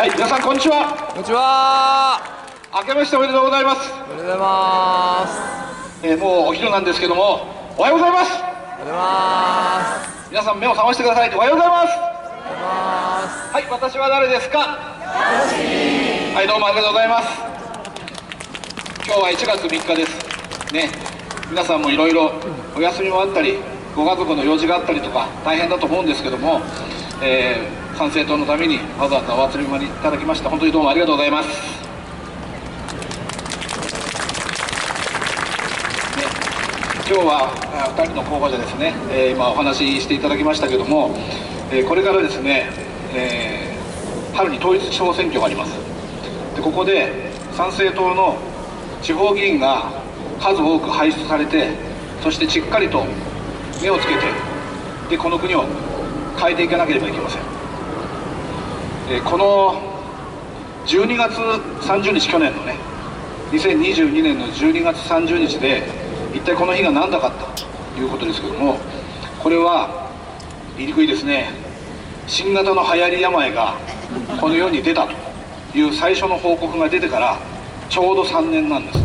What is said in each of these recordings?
はい、皆さんこんにちは。こんにちは。明けましておめでとうございます。おめでとうございます。もうお昼なんですけども、おはようございます。おはようございます。皆さん目を覚ましてください。おはようございます。おはようございます。はい、私は誰ですか。はい、どうもありがとうございます。今日は1月3日ですね。皆さんもいろいろお休みもあったり、ご家族の用事があったりとか大変だと思うんですけども、参政党のためにわざわざお集まりいただきました。本当にどうもありがとうございます。今日は2人の候補者ですね、今お話ししていただきましたけども、これからですね、春に統一地方選挙があります。でここで参政党の地方議員が数多く輩出されて、そしてしっかりと目をつけて、でこの国を変えていかなければいけません。この12月30日、去年のね2022年の12月30日で一体この日が何だかということですけども、これは言いにくいですね、新型の流行り病がこの世に出たという最初の報告が出てからちょうど3年なんです。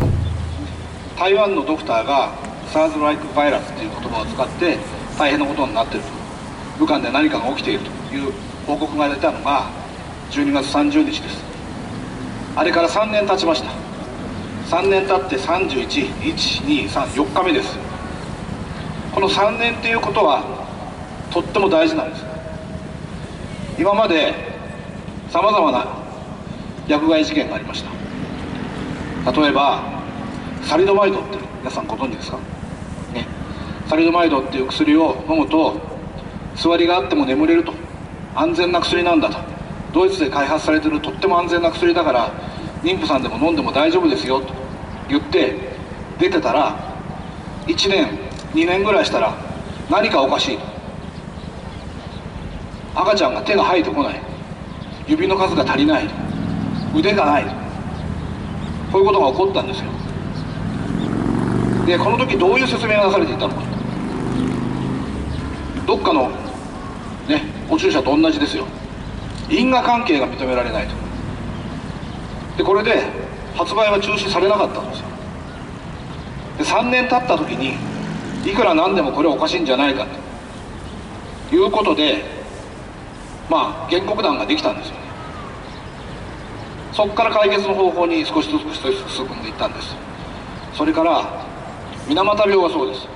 台湾のドクターが SARS-like バイラスという言葉を使って大変なことになっていると、武漢で何かが起きているという報告が出たのが12月30日です。あれから3年経ちました。3年経って31、1、2、3、4日目です。この3年ということはとっても大事なんです。今までさまざまな薬害事件がありました。例えばサリドマイドって皆さんご存知ですかね。サリドマイドっていう薬を飲むと座りがあっても眠れると、安全な薬なんだと、ドイツで開発されているとっても安全な薬だから妊婦さんでも飲んでも大丈夫ですよと言って出てたら、1年2年ぐらいしたら何かおかしいと、赤ちゃんが手が生えてこない、指の数が足りない、腕がない、こういうことが起こったんですよ。でこの時どういう説明がなされていたのか、どっかのねお注射と同じですよ。因果関係が認められないと。でこれで発売は中止されなかったんですよ。で3年経った時にいくらなんでもこれおかしいんじゃないかということで、原告団ができたんですよね。そこから解決の方法に少しずつ進んでいったんです。それから水俣病はそうです。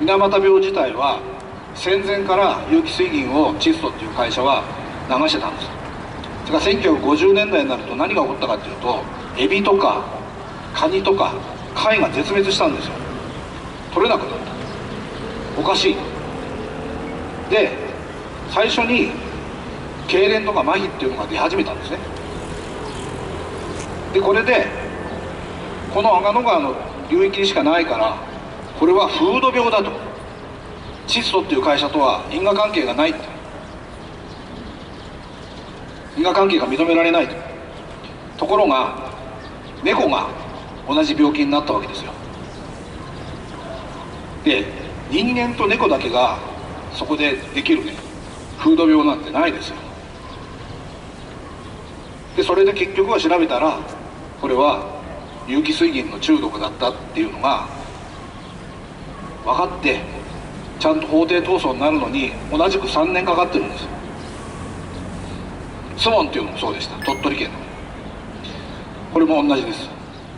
水俣病自体は戦前から有機水銀をチッソっていう会社は流してたんです。それから1950年代になると何が起こったかというと、エビとかカニとか貝が絶滅したんですよ。取れなくなった。おかしい。で最初に痙攣とか麻痺っていうのが出始めたんですね。でこれでこの阿賀野川の流域にしかないから、これは風土病だと、チッソっていう会社とは因果関係がないって、因果関係が認められないと。ところが猫が同じ病気になったわけですよ。で人間と猫だけがそこでできるね風土病なんてないですよ。でそれで結局は調べたら、これは有機水銀の中毒だったっていうのが分かって、ちゃんと法廷闘争になるのに同じく3年かかってるんです。スモンっていうのもそうでした。鳥取県のこれも同じです。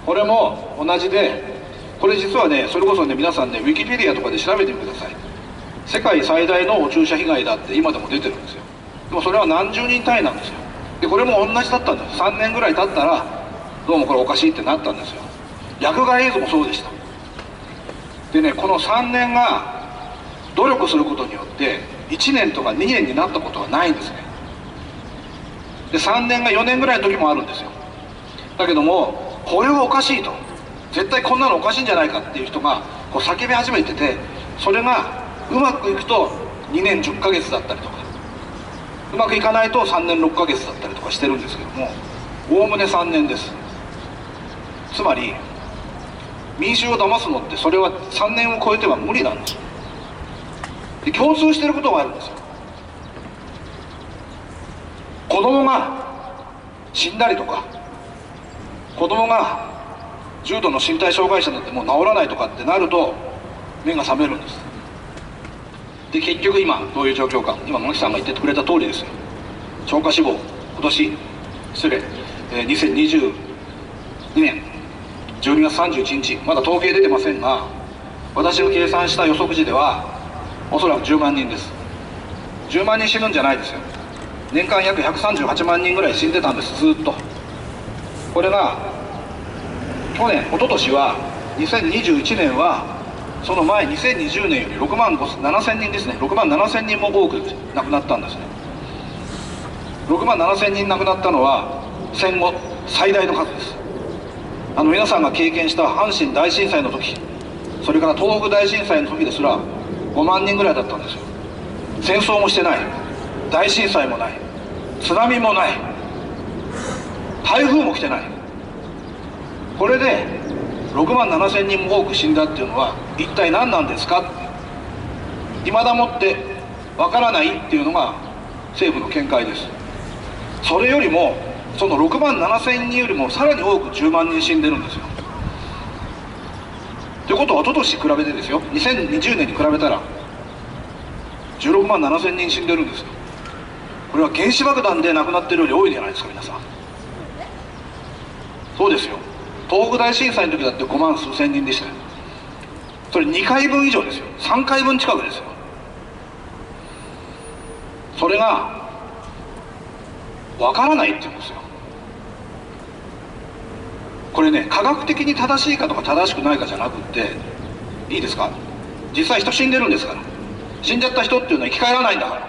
これも同じで、これ実はね、それこそね、皆さんねウィキペディアとかで調べてみてください。世界最大のお注射被害だって今でも出てるんですよ。でもそれは何十人単位なんですよ。でこれも同じだったんです。3年ぐらい経ったらどうもこれおかしいってなったんですよ。薬害映像もそうでした。でね、この3年が努力することによって1年とか2年になったことはないんですね。で3年が4年ぐらいの時もあるんですよ。だけどもこれはおかしいと、絶対こんなのおかしいんじゃないかっていう人がこう叫び始めてて、それがうまくいくと2年10ヶ月だったりとか、うまくいかないと3年6ヶ月だったりとかしてるんですけども、おおむね3年です。つまり民衆を騙すのって、それは3年を超えては無理なんです。で共通してることがあるんですよ。子供が死んだりとか、子供が重度の身体障害者になってもう治らないとかってなると目が覚めるんです。で結局今どういう状況か、今野木さんが言ってくれた通りですよ。超過死亡、2022年12月31日、まだ統計出てませんが、私の計算した予測時ではおそらく10万人です。10万人死ぬんじゃないですよ。年間約138万人ぐらい死んでたんです、ずっと。これが去年、一昨年は2021年はその前2020年より6万7千人ですね、6万7千人も多く亡くなったんですね。6万7千人亡くなったのは戦後最大の数です。皆さんが経験した阪神大震災の時、それから東北大震災の時ですら5万人ぐらいだったんですよ。戦争もしてない、大震災もない、津波もない、台風も来てない。これで6万7千人も多く死んだっていうのは一体何なんですか。いまだもってわからないっていうのが政府の見解です。それよりもその6万7千人よりもさらに多く10万人死んでるんですよ。ということは一昨年比べてですよ、2020年に比べたら16万7千人死んでるんですよ。これは原子爆弾で亡くなってるより多いじゃないですか、皆さん。そうですよ。東北大震災の時だって5万数千人でしたよ。それ2回分以上ですよ。3回分近くですよ。それがわからないって言うんですよ。これね、科学的に正しいかとか正しくないかじゃなくって、いいですか、実際人死んでるんですから。死んじゃった人っていうのは生き返らないんだから。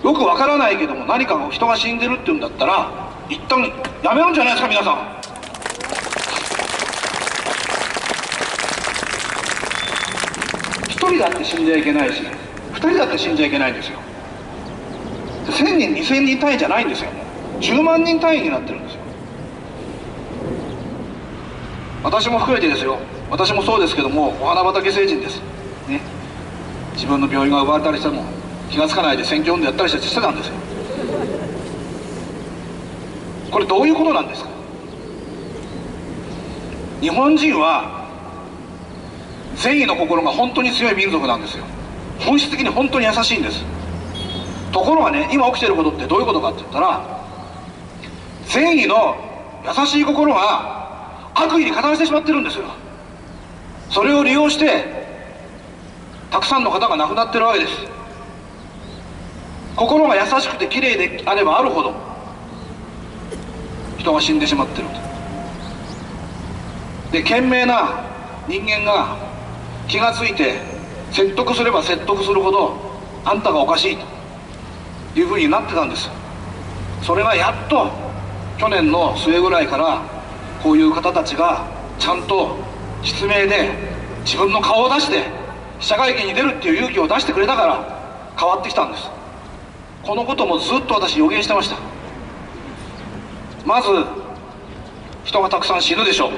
よくわからないけども何か人が死んでるっていうんだったら一旦やめるんじゃないですか、皆さん。1人だって死んじゃいけないし、2人だって死んじゃいけないんですよ。1000人2000人単位じゃないんですよ。10万人単位になってるんですよ。私も含めてですよ。私もそうですけども、お花畑成人ですね。自分の病院が奪われたりしても気がつかないで選挙運動やったりしてたんですよ。これどういうことなんですか。日本人は善意の心が本当に強い民族なんですよ。本質的に本当に優しいんです。ところがね、今起きてることってどういうことかって言ったら、善意の優しい心が悪意に加担してしまってるんですよ。それを利用してたくさんの方が亡くなってるわけです。心が優しくて綺麗であればあるほど人が死んでしまってるで、賢明な人間が気がついて説得すれば説得するほどあんたがおかしいというふうになってたんです。それがやっと去年の末ぐらいからこういう方たちがちゃんと実名で自分の顔を出して記者会見に出るっていう勇気を出してくれたから変わってきたんです。このこともずっと私予言してました。まず人がたくさん死ぬでしょう。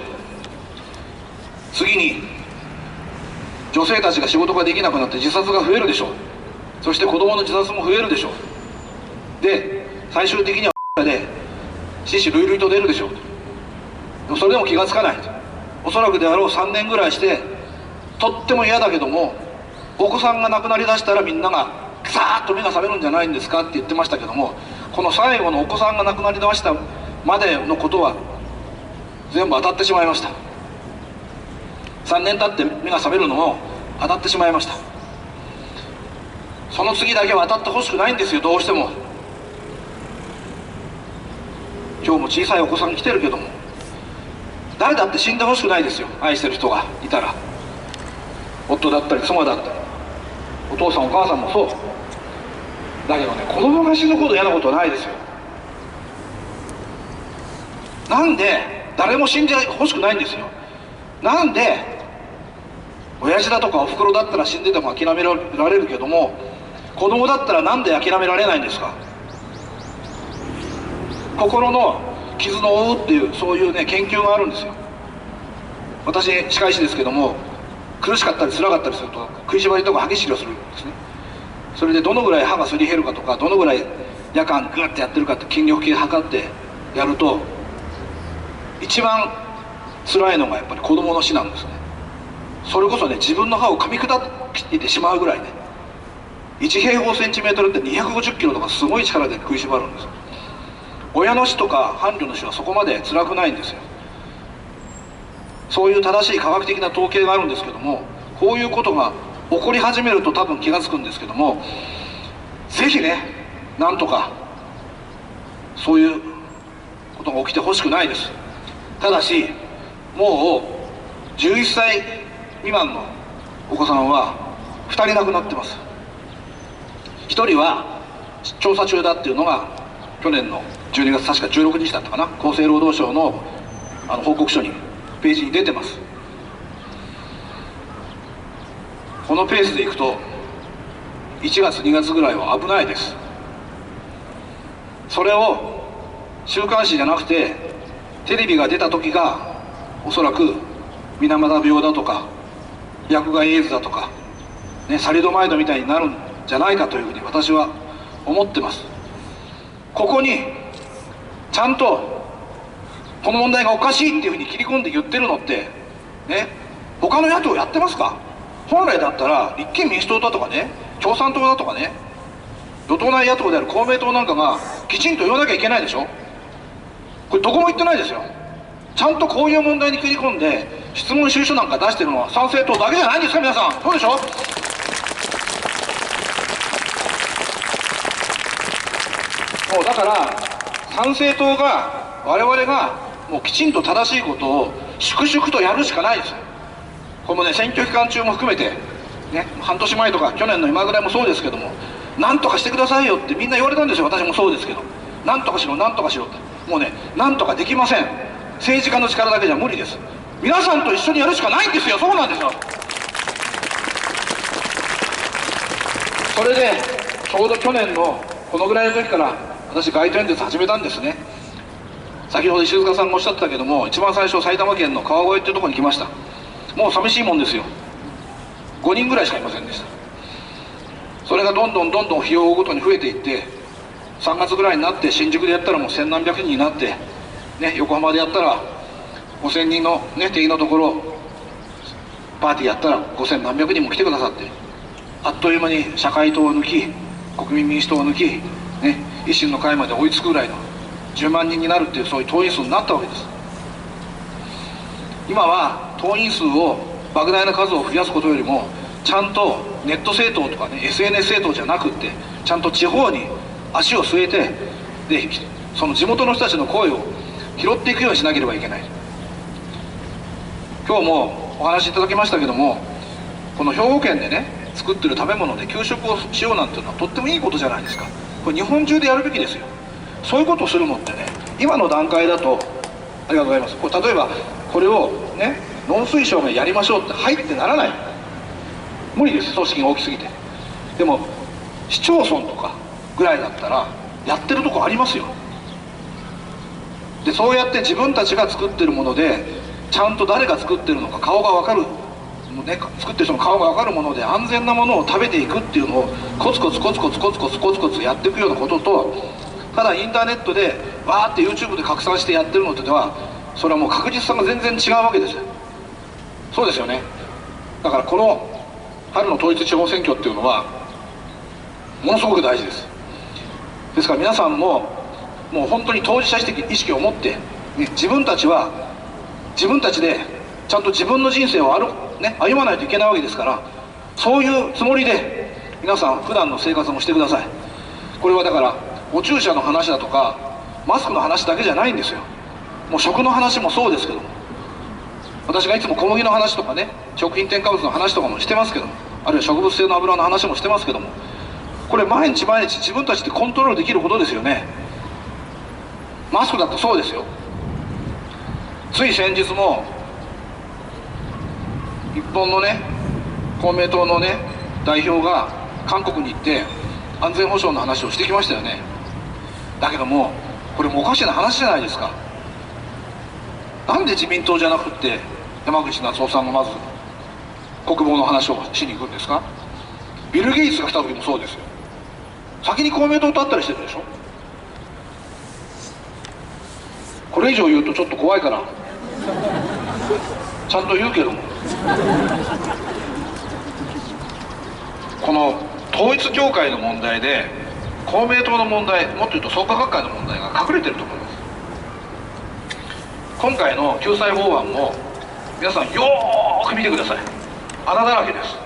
次に女性たちが仕事ができなくなって自殺が増えるでしょう。そして子供の自殺も増えるでしょう。で最終的にはで死死類々と出るでしょう。それでも気がつかない。おそらくであろう3年ぐらいしてとっても嫌だけどもお子さんが亡くなりだしたらみんながさーっと目が覚めるんじゃないんですかって言ってましたけども、この最後のお子さんが亡くなりだしたまでのことは全部当たってしまいました。3年経って目が覚めるのも当たってしまいました。その次だけは当たってほしくないんですよ、どうしても。今日も小さいお子さん来てるけども誰だって死んでほしくないですよ。愛してる人がいたら、夫だったり妻だったりお父さんお母さんもそうだけどね、子供が死ぬほど嫌なことはないですよ。なんで誰も死んでほしくないんですよ。なんで親父だとかおふくろだったら死んでても諦められるけども子供だったらなんで諦められないんですか。心の傷の負うっていうそういうね研究があるんですよ。私歯科医師ですけども、苦しかったり辛かったりすると食いしばりとか歯ぎしりをするんですね。それでどのぐらい歯がすり減るかとかどのぐらい夜間グッてやってるかって筋力計測ってやると、一番辛いのがやっぱり子供の死なんですね。それこそね、自分の歯を噛み砕いてしまうぐらいね、1平方センチメートルって250キロとかすごい力で食いしばるんです。親の死とか伴侶の死はそこまで辛くないんですよ。そういう正しい科学的な統計があるんですけども、こういうことが起こり始めると多分気が付くんですけども、ぜひね、なんとかそういうことが起きてほしくないです。ただし、もう11歳未満のお子さんは2人亡くなってます。1人は調査中だっていうのが去年の12月確か16日だったかな、厚生労働省の報告書にページに出てます。このペースでいくと1月2月ぐらいは危ないです。それを週刊誌じゃなくてテレビが出た時がおそらく水俣病だとか薬害エイズだとか、ね、サリドマイドみたいになるんじゃないかというふうに私は思ってます。ここにちゃんとこの問題がおかしいっていうふうに切り込んで言ってるのってね、他の野党やってますか？本来だったら立憲民主党だとかね、共産党だとかね、与党内野党である公明党なんかがきちんと言わなきゃいけないでしょ。これどこも言ってないですよ。ちゃんとこういう問題に切り込んで質問収書なんか出してるのは参政党だけじゃないんですか、皆さん。そうでしょ。もうだから参政党が我々がもうきちんと正しいことを粛々とやるしかないです。これもね、選挙期間中も含めてね、半年前とか去年の今ぐらいもそうですけども、なんとかしてくださいよってみんな言われたんですよ。私もそうですけど、なんとかしろなんとかしろって、もうね、なんとかできません。政治家の力だけじゃ無理です。皆さんと一緒にやるしかないんですよ。そうなんですよ。それでちょうど去年のこのぐらいの時から私街頭演説始めたんですね。先ほど石塚さんがおっしゃってたけども、一番最初埼玉県の川越っていうところに来ました。もう寂しいもんですよ。5人ぐらいしかいませんでした。それがどんどん日を追うごとに増えていって、3月ぐらいになって新宿でやったらもう千何百人になって、ね、横浜でやったら5000人の、ね、定員のところパーティーやったら5000何百人も来てくださって、あっという間に社会党を抜き国民民主党を抜き、ね、維新の会まで追いつくぐらいの10万人になるっていう、そういう党員数になったわけです。今は党員数を莫大な数を増やすことよりも、ちゃんとネット政党とかね SNS 政党じゃなくって、ちゃんと地方に足を据えて、でその地元の人たちの声を拾っていくようにしなければいけない。今日もお話しいただきましたけども、この兵庫県でね作ってる食べ物で給食をしようなんていうのはとってもいいことじゃないですか。これ日本中でやるべきですよ。そういうことをするのってね、今の段階だと、ありがとうございます、これ例えばこれをね農水省がやりましょうってはいってならない、無理です、組織が大きすぎて。でも市町村とかぐらいだったらやってるとこありますよ。でそうやって自分たちが作ってるものでちゃんと誰が作ってるのか顔が分かる、ね、作ってる人の顔が分かるもので安全なものを食べていくっていうのをコツコツやっていくようなことと、ただインターネットでわーって YouTube で拡散してやってるのとでは、それはもう確実さが全然違うわけですよ。そうですよね。だからこの春の統一地方選挙っていうのはものすごく大事です。ですから皆さんももう本当に当事者意識を持って、ね、自分たちは自分たちでちゃんと自分の人生を歩まないといけないわけですから、そういうつもりで皆さん普段の生活もしてください。これはだからお注射の話だとかマスクの話だけじゃないんですよ。もう食の話もそうですけども、私がいつも小麦の話とかね、食品添加物の話とかもしてますけども、あるいは植物性の油の話もしてますけども、これ毎日自分たちでコントロールできることですよね。マスクだってそうですよ。つい先日も日本のね公明党のね代表が韓国に行って安全保障の話をしてきましたよね。だけどもこれもおかしな話じゃないですか。なんで自民党じゃなくって山口那津男さんがまず国防の話をしに行くんですか。ビル・ゲイツが来た時もそうですよ。先に公明党と会ったりしてるでしょ。れ以上言うとちょっと怖いからちゃんと言うけども、この統一教会の問題で公明党の問題、もっと言うと創価学会の問題が隠れてると思います。今回の救済法案も皆さんよーく見てください。穴だらけです。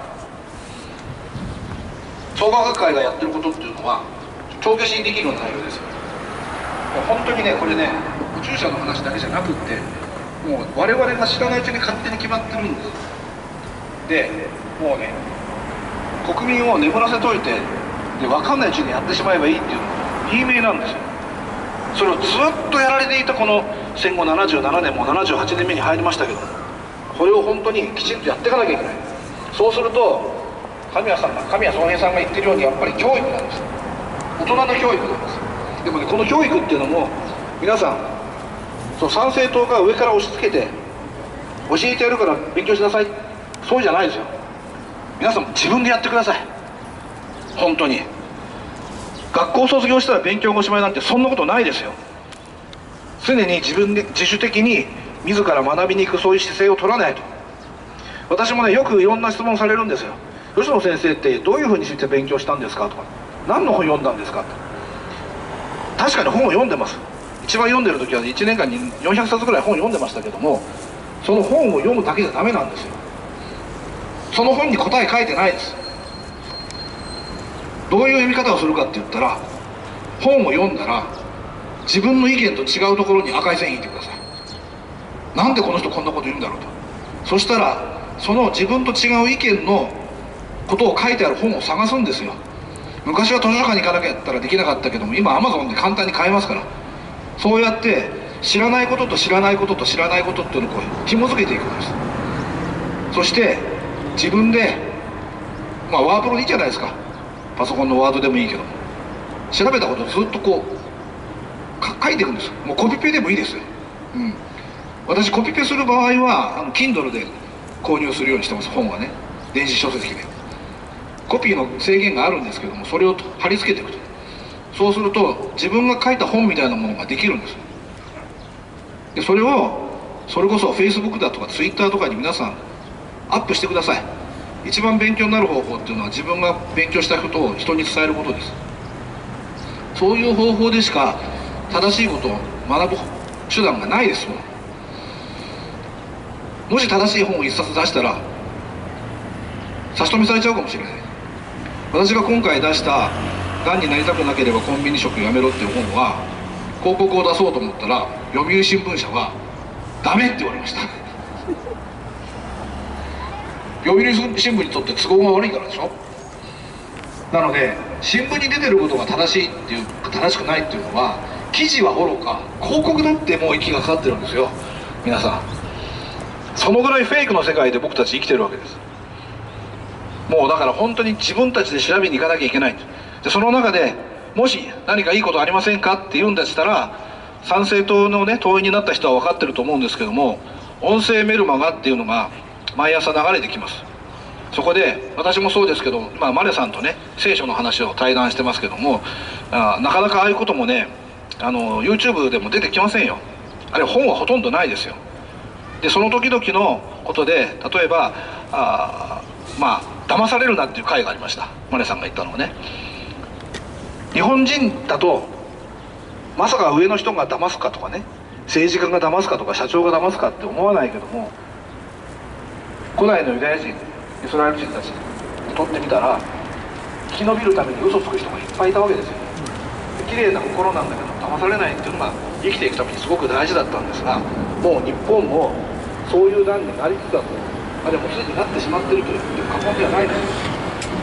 創価学会がやってることっていうのは帳消しにできるような内容ですよ。もう本当にね、これね、宇宙者の話だけじゃなくって、もう我々が知らないうちに勝手に決まってるんです。でもうね、国民を眠らせといて、で分かんないうちにやってしまえばいいっていうのがいい名なんですよ。それをずっとやられていたこの戦後77年も78年目に入りましたけども、これを本当にきちんとやっていかなきゃいけない。そうすると神谷宗平さんが言ってるように、やっぱり教育なんです。大人の教育なんです。でもね、この教育っていうのも皆さん、そう参政党が上から押し付けて教えてやるから勉強しなさい、そうじゃないですよ。皆さんも自分でやってください。本当に学校卒業したら勉強がおしまいなんてそんなことないですよ。常に自分で自主的に自ら学びに行く、そういう姿勢を取らないと。私もね、よくいろんな質問されるんですよ。吉野先生ってどういうふうにして勉強したんですかとか、何の本読んだんですかって。確かに本を読んでます。一番読んでる時は1年間に400冊ぐらい本を読んでましたけども、その本を読むだけじゃダメなんですよ。その本に答え書いてないです。どういう読み方をするかって言ったら、本を読んだら自分の意見と違うところに赤い線引いてください。なんでこの人こんなこと言うんだろうと。そしたらその自分と違う意見のことを書いてある本を探すんですよ。昔は図書館に行かなきゃったらできなかったけども、今アマゾンで簡単に買えますから。そうやって知らないことと知らないことと知らないことっていうのをこう紐付けていくんです。そして自分で、ワープロでいいじゃないですか。パソコンのワードでもいいけど、調べたことをずっとこう書いていくんです。もうコピペでもいいですよ。私コピペする場合はKindle で購入するようにしてます。本はね、電子書籍でコピーの制限があるんですけども、それを貼り付けていくと、そうすると自分が書いた本みたいなものができるんです。でそれこそ Facebook だとか Twitter とかに皆さんアップしてください。一番勉強になる方法っていうのは自分が勉強したことを人に伝えることです。そういう方法でしか正しいことを学ぶ手段がないですもん。もし正しい本を一冊出したら差し止めされちゃうかもしれない。私が今回出した「がんになりたくなければコンビニ食やめろ」っていう本は、広告を出そうと思ったら読売新聞社はダメって言われました読売新聞にとって都合が悪いからでしょ。なので新聞に出てることが正しいっていう正しくないっていうのは、記事はおろか広告だってもう息がかかってるんですよ。皆さん、そのぐらいフェイクの世界で僕たち生きてるわけです。もうだから本当に自分たちで調べに行かなきゃいけない。でその中でもし何かいいことありませんかって言うんでしたら、参政党のね党員になった人は分かってると思うんですけども、音声メルマガっていうのが毎朝流れてきます。そこで私もそうですけど、マネさんとね聖書の話を対談してますけども、なかなかああいうこともねYouTube でも出てきませんよ。あれ本はほとんどないですよ。でその時々のことで、例えば騙されるなっていう回がありました。マネさんが言ったのはね、日本人だとまさか上の人が騙すかとかね、政治家が騙すかとか社長が騙すかって思わないけども、古代のユダヤ人、イスラエル人たちにとってみたら生き延びるために嘘つく人がいっぱいいたわけですよ。綺麗な心なんだけど騙されないっていうのが生きていくためにすごく大事だったんですが、もう日本もそういう段になりつつある、でもすでになってしまっていると言っても過言ではないです。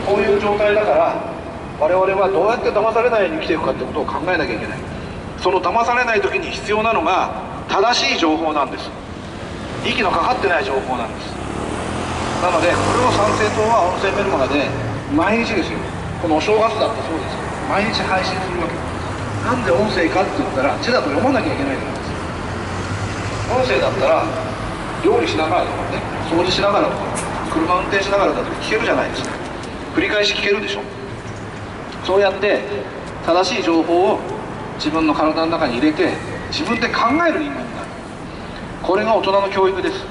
こういう状態だから我々はどうやって騙されないように生きていくかってことを考えなきゃいけない。その騙されない時に必要なのが正しい情報なんです。息のかかってない情報なんです。なのでこれを参政党は音声メルマガで毎日ですよ、このお正月だってそうですけど毎日配信するわけです。なんで音声かって言ったら字だと読まなきゃいけないからです。音声だったら料理しながらとかね、掃除しながらとか車運転しながらだと聞けるじゃないですか。繰り返し聞けるでしょ。そうやって正しい情報を自分の体の中に入れて自分で考える人間これが大人の教育です。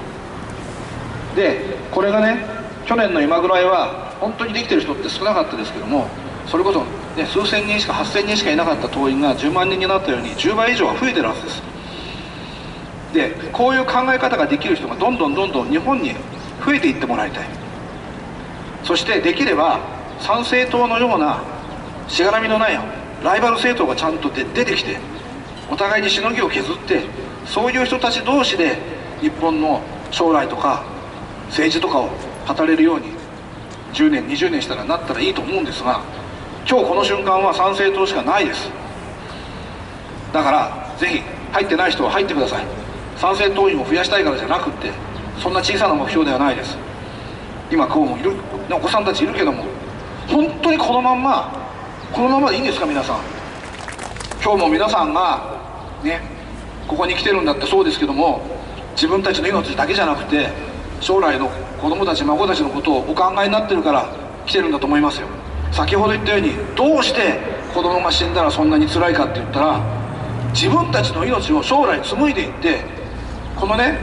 でこれがね、去年の今ぐらいは本当にできてる人って少なかったですけども、それこそ、ね、数千人しか8000人しかいなかった党員が10万人になったように10倍以上は増えてるはずです。でこういう考え方ができる人がどんどん日本に増えていってもらいたい。そしてできれば参政党のようなしがらみのないライバル政党がちゃんと出てきて、お互いにしのぎを削って、そういう人たち同士で日本の将来とか政治とかを語れるように10年20年したらなったらいいと思うんですが、今日この瞬間は参政党しかないです。だからぜひ入ってない人は入ってください。参政党員を増やしたいからじゃなくって、そんな小さな目標ではないです。今こうもいるお子さんたちいるけども、本当にこのままでいいんですか皆さん。今日も皆さんがねここに来てるんだってそうですけども、自分たちの命だけじゃなくて将来の子供たち孫たちのことをお考えになってるから来てるんだと思いますよ。先ほど言ったように、どうして子供が死んだらそんなに辛いかって言ったら、自分たちの命を将来紡いでいって、このね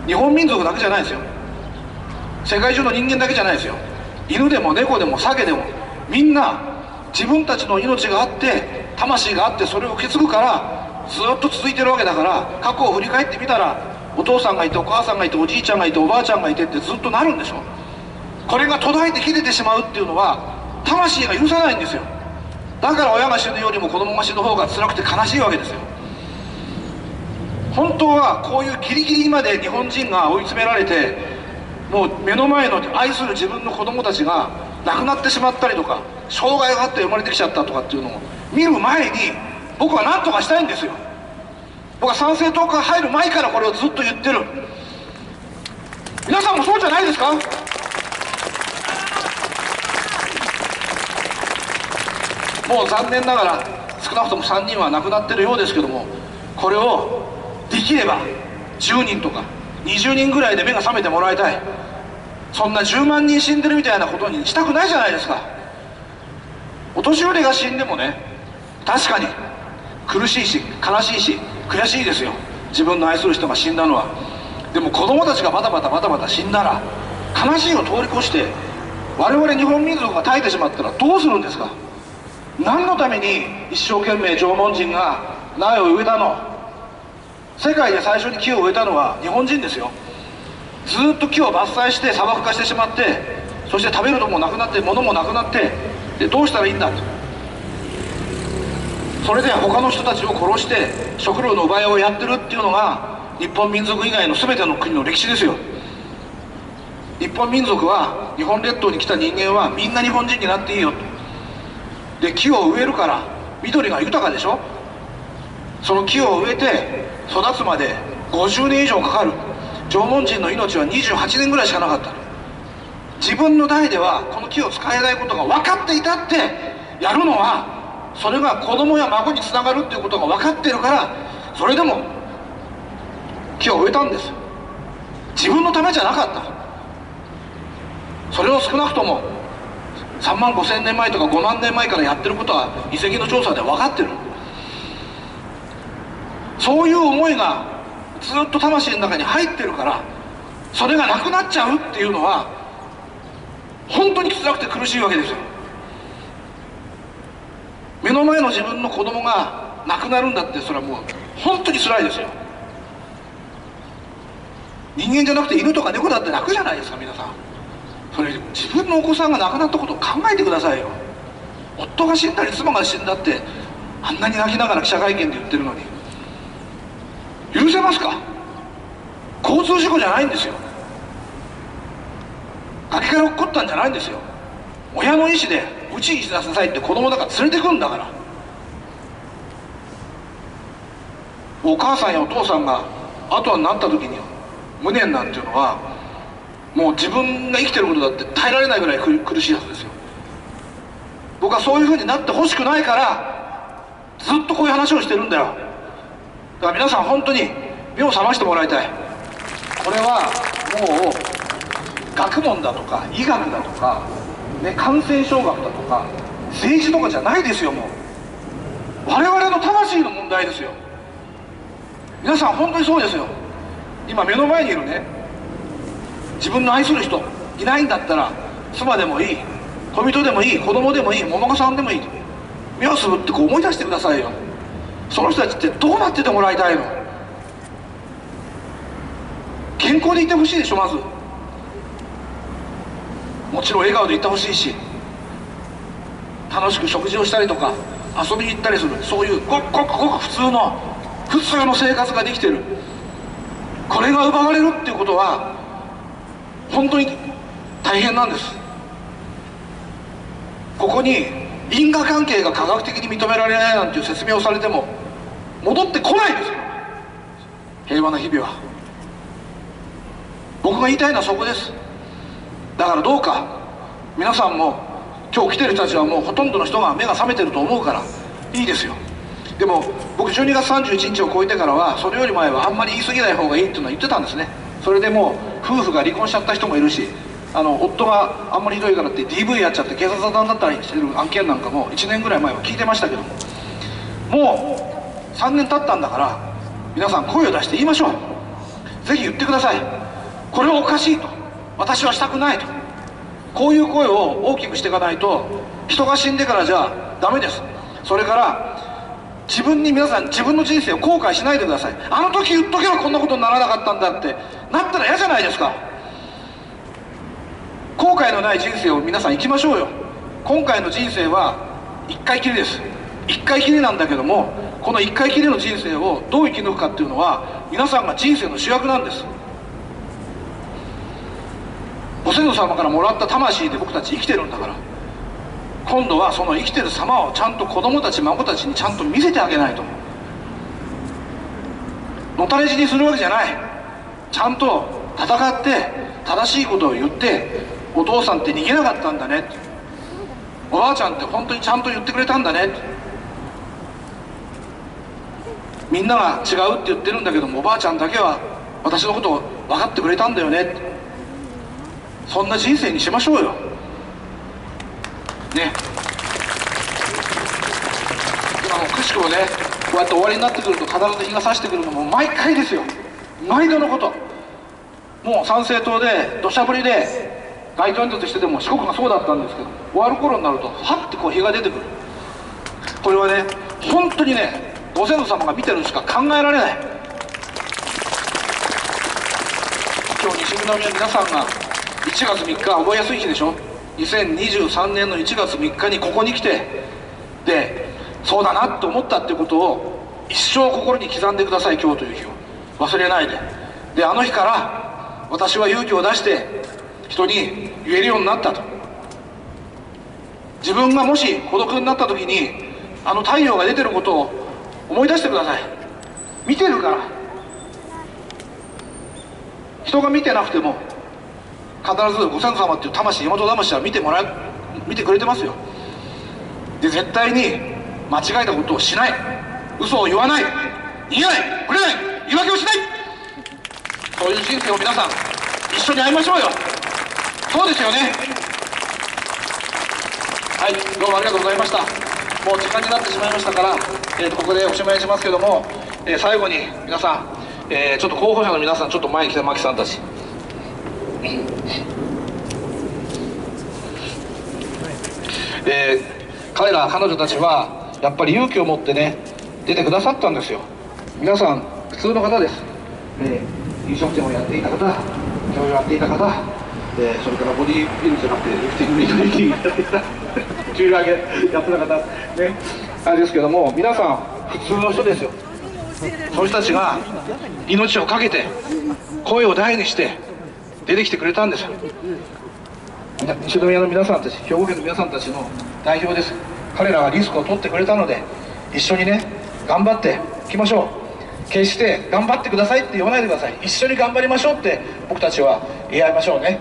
日本民族だけじゃないですよ、世界中の人間だけじゃないですよ、犬でも猫でも鮭でもみんな自分たちの命があって魂があって、それを受け継ぐからずっと続いてるわけだから、過去を振り返ってみたらお父さんがいてお母さんがいておじいちゃんがいておばあちゃんがいてってずっとなるんでしょ。これが途絶えて切れてしまうっていうのは魂が許さないんですよ。だから親が死ぬよりも子供が死ぬ方が辛くて悲しいわけですよ。本当はこういうギリギリまで日本人が追い詰められて、もう目の前の愛する自分の子供たちが亡くなってしまったりとか、障害があって生まれてきちゃったとかっていうのを見る前に、僕は何とかしたいんですよ。僕は参政党から入る前からこれをずっと言ってる。皆さんもそうじゃないですか。もう残念ながら少なくとも3人は亡くなってるようですけども、これをできれば10人とか20人ぐらいで目が覚めてもらいたい。そんな10万人死んでるみたいなことにしたくないじゃないですか。お年寄りが死んでもね、確かに苦しいし悲しいし悔しいですよ、自分の愛する人が死んだのは。でも子供たちがバタバタ死んだら、悲しいを通り越して我々日本民族が耐えてしまったらどうするんですか。何のために一生懸命縄文人が苗を植えたの。世界で最初に木を植えたのは日本人ですよ。ずっと木を伐採して砂漠化してしまって、そして食べるのもなくなって物もなくなって、でどうしたらいいんだと。それで他の人たちを殺して食料の奪い合いをやってるっていうのが日本民族以外の全ての国の歴史ですよ。日本民族は、日本列島に来た人間はみんな日本人になっていいよと。で木を植えるから緑が豊かでしょ。その木を植えて育つまで50年以上かかる。縄文人の命は28年ぐらいしかなかった。自分の代ではこの木を使えないことが分かっていたってやるのは、それが子供や孫につながるっていうことが分かってるから、それでも木を植えたんです。自分のためじゃなかった。それを少なくとも3万5千年前とか5万年前からやってることは遺跡の調査で分かってる。そういう思いがずっと魂の中に入ってるから、それがなくなっちゃうっていうのは本当に辛くて苦しいわけですよ。目の前の自分の子供が亡くなるんだって、それはもう本当に辛いですよ。人間じゃなくて犬とか猫だって泣くじゃないですか皆さん。それ自分のお子さんが亡くなったことを考えてくださいよ。夫が死んだり妻が死んだってあんなに泣きながら記者会見で言ってるのに許せますか。交通事故じゃないんですよ。崖から落っこったんじゃないんですよ。親の意思でうちにしなさいって子供だから連れてくんだから。お母さんやお父さんが後になった時に無念なんていうのは、もう自分が生きてることだって耐えられないぐらい苦しいはずですよ。僕はそういうふうになってほしくないからずっとこういう話をしてるんだよ。だから皆さん本当に目を覚ましてもらいたい。これはもう学問だとか医学だとか、ね、感染症学だとか政治とかじゃないですよ。もう我々の魂の問題ですよ。皆さん本当にそうですよ。今目の前にいるね、自分の愛する人いないんだったら、妻でもいい、恋人でもいい、子供でもいい、桃子さんでもいい、目をつぶってこう思い出してくださいよ。その人たちってどうなっててもらいたいの？健康でいてほしいでしょ。まずもちろん笑顔でいてほしいし、楽しく食事をしたりとか遊びに行ったりする、そういうごくごくごく普通の生活ができてる。これが奪われるっていうことは本当に大変なんです。ここに因果関係が科学的に認められないなんていう説明をされても戻ってこないんですよ、平和な日々は。僕が言いたいのはそこです。だからどうか皆さんも、今日来てる人たちはもうほとんどの人が目が覚めてると思うからいいですよ。でも僕12月31日を超えてからは、それより前はあんまり言い過ぎない方がいいっていうのは言ってたんですね。それでもう夫婦が離婚しちゃった人もいるし、夫があんまりひどいからって DV やっちゃって警察沙汰になったりしてる案件なんかも1年ぐらい前は聞いてましたけども、もう3年経ったんだから皆さん声を出して言いましょう。ぜひ言ってください。これはおかしいと、私はしたくないと。こういう声を大きくしていかないと、人が死んでからじゃダメです。それから皆さん自分の人生を後悔しないでください。あの時言っとけばこんなことにならなかったんだってなったら嫌じゃないですか。後悔のない人生を皆さん生きましょうよ。今回の人生は一回きりです。一回きりなんだけども、この一回きりの人生をどう生き抜くかっていうのは皆さんが人生の主役なんです。ご先祖様からもらった魂で僕たち生きてるんだから、今度はその生きてる様をちゃんと子供たち孫たちにちゃんと見せてあげないと。のたれ死にするわけじゃない。ちゃんと戦って正しいことを言って、お父さんって逃げなかったんだね、おばあちゃんって本当にちゃんと言ってくれたんだね、みんなが違うって言ってるんだけどもおばあちゃんだけは私のことを分かってくれたんだよね、そんな人生にしましょうよね。今もくしくもね、こうやって終わりになってくると必ず日が差してくるのも毎回ですよ。毎度のこと。もう参政党で土砂降りで街頭演説してても四国がそうだったんですけど、終わる頃になるとはってこう日が出てくる。これはね、本当にね、ご先祖様が見てるしか考えられない。今日西宮皆さんが1月3日覚えやすい日でしょ。2023年の1月3日にここに来て、でそうだなと思ったってことを一生心に刻んでください。今日という日を忘れないで。であの日から私は勇気を出して人に言えるようになったと。自分がもし孤独になった時にあの太陽が出てることを思い出してください。見てるから。人が見てなくても必ずご先祖様っていう魂、大和魂は見てくれてますよ。で絶対に間違えたことをしない、嘘を言わない、逃げない、ぶれない、言い訳をしない、そういう人生を皆さん一緒に会いましょうよ。そうですよね。はい、どうもありがとうございました。もう時間になってしまいましたから、ここでおしまいしますけども、最後に皆さん、ちょっと候補者の皆さんちょっと前に来て、牧さんたち、彼女たちはやっぱり勇気を持ってね出てくださったんですよ。皆さん普通の方です。飲食店をやっていた方、教授をやっていた方、それからボディービルじゃなくてリフティング、ウェイトリフティングやっていた重量挙げやってた方ね、あれですけども、皆さん普通の人ですよ。そういう人たちが命を懸けて声を大にして出てきてくれたんですよ。西宮の皆さんたち、兵庫県の皆さんたちの代表です。彼らがリスクを取ってくれたので一緒にね頑張っていきましょう。決して頑張ってくださいって言わないでください。一緒に頑張りましょうって僕たちは言い合いましょうね。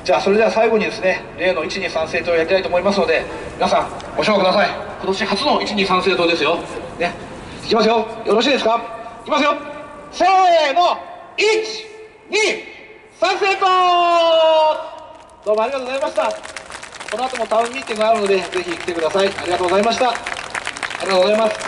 じゃあそれでは最後にですね、例の123政党をやりたいと思いますので、皆さんご唱和ください。今年初の123政党ですよね。いきますよ、よろしいですか。いきますよ、せーの、123政党。どうもありがとうございました。この後もタウンミーティングがあるのでぜひ来てください。ありがとうございました。ありがとうございます。